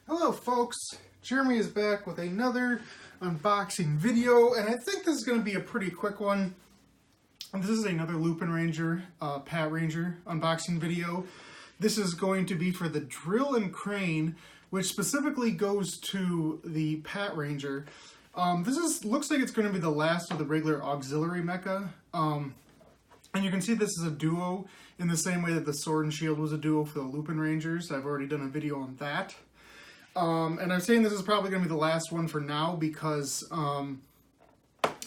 Hello folks, Jeremy is back with another unboxing video, and I think this is going to be a pretty quick one. This is another Lupinranger, Patranger unboxing video. This is going to be for the drill and crane, which specifically goes to the Patranger. Looks like it's going to be the last of the regular auxiliary mecha. And you can see this is a duo in the same way that the Sword and Shield was a duo for the Lupinrangers. I've already done a video on that. And I'm saying this is probably going to be the last one for now because the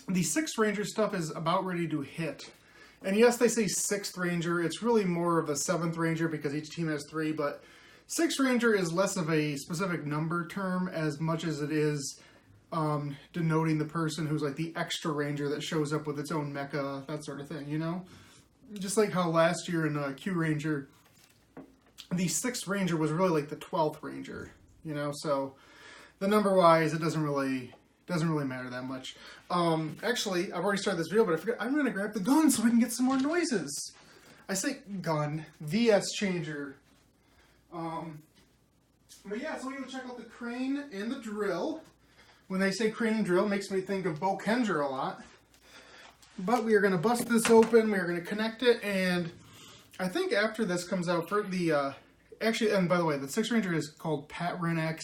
6th Ranger stuff is about ready to hit. And yes, they say 6th Ranger. It's really more of a 7th Ranger because each team has 3. But 6th Ranger is less of a specific number term as much as it is denoting the person who's like the extra Ranger that shows up with its own mecha, that sort of thing, you know? Just like how last year in Q Ranger, the 6th Ranger was really like the 12th Ranger. You know, so the number-wise, it doesn't really matter that much. Actually, I've already started this video, but I forgot I'm going to grab the gun so we can get some more noises. I say gun, VS changer. But yeah, so we're going to check out the crane and the drill. When they say crane and drill, it makes me think of Patranger a lot. But we are going to bust this open, we are going to connect it, and I think after this comes out for the... Actually, and by the way, the 6th Ranger is called Patranger,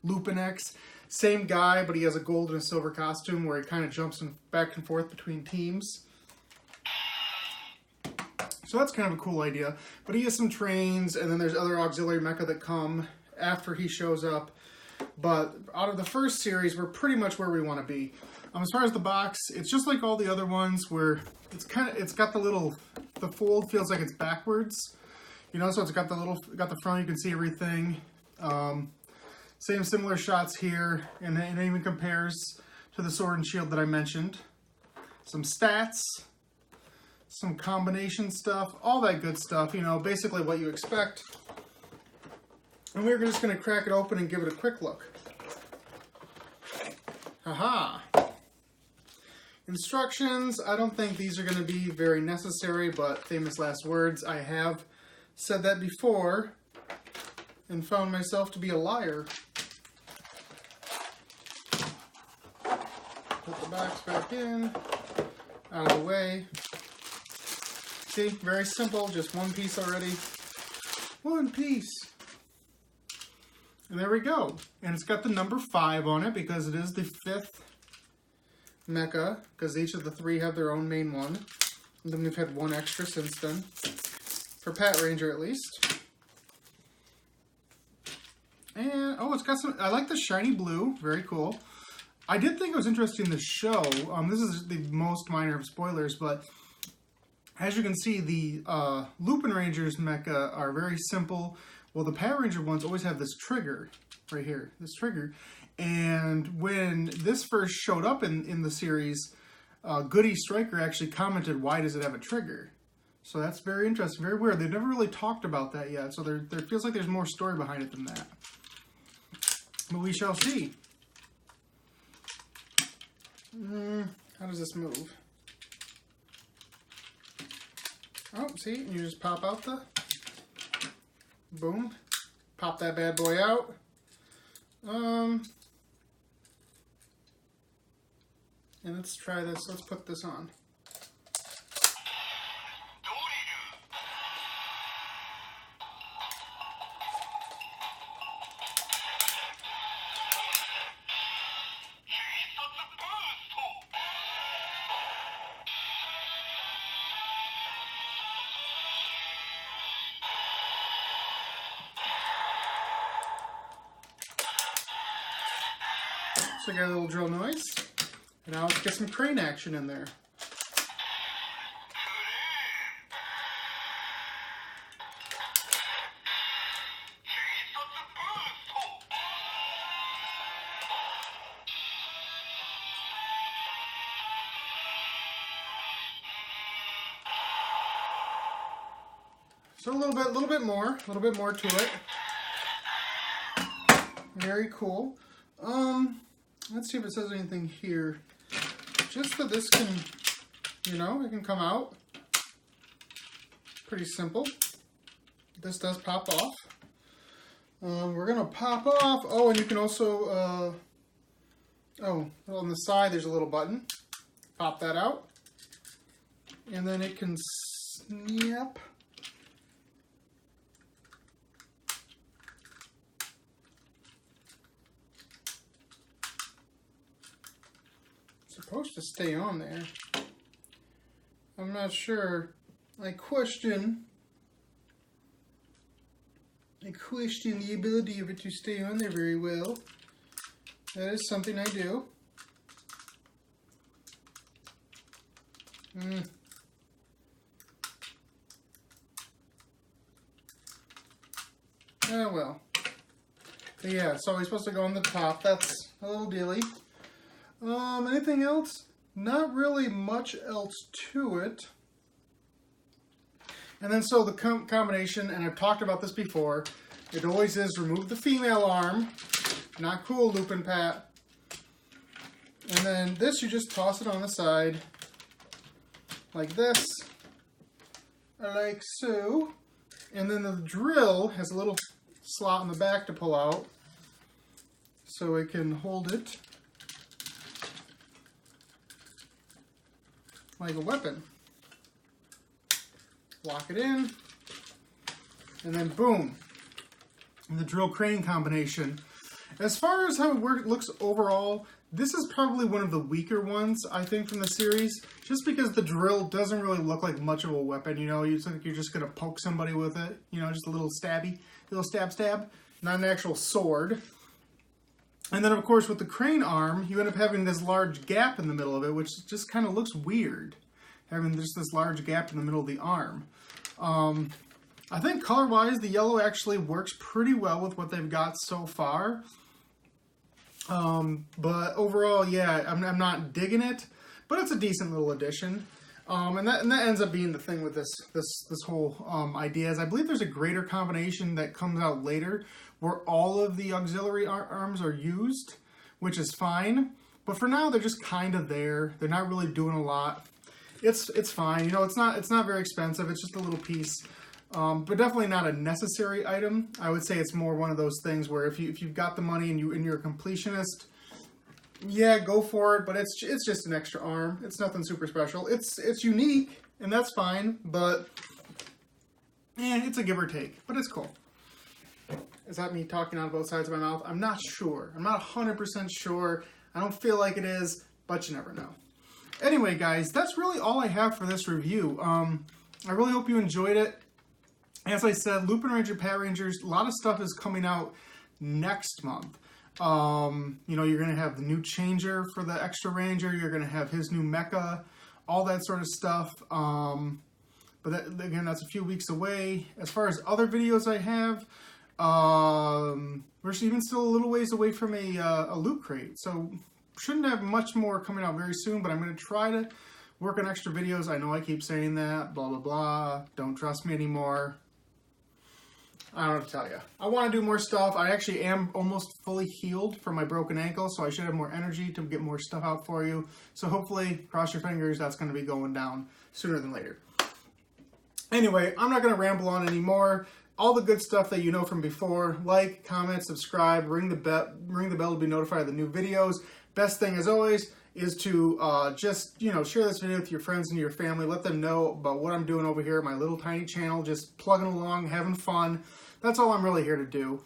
Lupin-X. Same guy, but he has a gold and a silver costume where he kind of jumps back and forth between teams. So that's kind of a cool idea. But he has some trains, and then there's other auxiliary mecha that come after he shows up. But out of the first series, we're pretty much where we want to be. As far as the box, it's just like all the other ones where it's got the fold feels like it's backwards. You know, so it's got the front, you can see everything. Similar shots here, and it even compares to the Sword and Shield that I mentioned. Some stats, some combination stuff, all that good stuff, you know, basically what you expect. And we're just going to crack it open and give it a quick look. Haha! Instructions, I don't think these are going to be very necessary, but famous last words, I have said that before and found myself to be a liar. Put the box back in, out of the way. See, very simple, just one piece already. One piece. And there we go. And it's got the number 5 on it because it is the 5th mecha, because each of the 3 have their own main one. And then we've had one extra since then. For Patranger, at least. And, oh, it's got some... I like the shiny blue. Very cool. I did think it was interesting to show. This is the most minor of spoilers, but as you can see, the Lupinranger's mecha are very simple. Well, the Patranger ones always have this trigger right here. This trigger. And when this first showed up in the series, Goody Striker actually commented, why does it have a trigger? So that's very interesting, very weird. They've never really talked about that yet, so there feels like there's more story behind it than that. But we shall see. How does this move? Oh, see? You just pop out the... Boom. Pop that bad boy out. And let's try this. Let's put this on. So I got a little drill noise. And now let's get some crane action in there. So a little bit more to it. Very cool. Let's see if it says anything here. Just that this can, you know, it can come out. Pretty simple. This does pop off. We're going to pop off. Oh, and you can also, on the side there's a little button. Pop that out. And then it can snap. Supposed to stay on there. I'm not sure. I question the ability of it to stay on there very well. That is something I do. Oh well. But yeah, it's always supposed to go on the top. That's a little dealy. Anything else? Not really much else to it. And then so the combination, and I've talked about this before, it always is remove the female arm. Not cool, Lupin Pat. And then this, you just toss it on the side. Like this. Like so. And then the drill has a little slot in the back to pull out. So it can hold it like a weapon. Lock it in, and then boom, the drill crane combination. As far as how it looks overall, this is probably one of the weaker ones, I think, from the series, just because the drill doesn't really look like much of a weapon. You know, you think you're just going to poke somebody with it, you know, just a little stabby, little stab, not an actual sword. And then, of course, with the crane arm, you end up having this large gap in the middle of it, which just kind of looks weird, having just this large gap in the middle of the arm. I think color-wise, the yellow actually works pretty well with what they've got so far. But overall, yeah, I'm not digging it, but it's a decent little addition. And that ends up being the thing with this whole idea is I believe there's a greater combination that comes out later where all of the auxiliary arms are used, which is fine. But for now, they're just kind of there. They're not really doing a lot. It's fine. You know, it's not very expensive. It's just a little piece, but definitely not a necessary item. I would say it's more one of those things where if you've got the money and you're a completionist, yeah, go for it. But it's just an extra arm. It's nothing super special. It's unique and that's fine. But it's a give or take. But it's cool. Is that me talking on both sides of my mouth? I'm not sure. I'm not 100% sure. I don't feel like it is, but you never know. Anyway, guys, that's really all I have for this review. I really hope you enjoyed it. As I said, Lupinranger, Patrangers, a lot of stuff is coming out next month. You know, you're going to have the new changer for the extra ranger. You're going to have his new mecha, all that sort of stuff. But again, that's a few weeks away. As far as other videos I have, we're even still a little ways away from a loot crate. So shouldn't have much more coming out very soon, but I'm going to try to work on extra videos. I know I keep saying that, blah, blah, blah. Don't trust me anymore. I don't know what to tell you. I want to do more stuff. I actually am almost fully healed from my broken ankle, so I should have more energy to get more stuff out for you. So hopefully, cross your fingers, that's going to be going down sooner than later. Anyway, I'm not going to ramble on anymore. All the good stuff that you know from before. Like, comment, subscribe, ring the bell to be notified of the new videos. Best thing, as always, is to just, you know, share this video with your friends and your family. Let them know about what I'm doing over here at my little tiny channel, just plugging along, having fun. That's all I'm really here to do.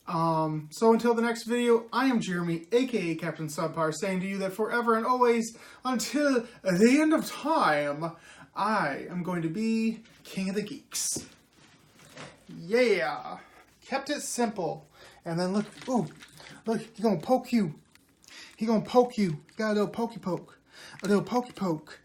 So until the next video, I am Jeremy, aka Captain Subpar, saying to you that forever and always, until the end of time, I am going to be King of the Geeks. Yeah! Kept it simple. And then look, ooh, look, he's gonna poke you. He gonna poke you. Got a little pokey poke. A little pokey poke.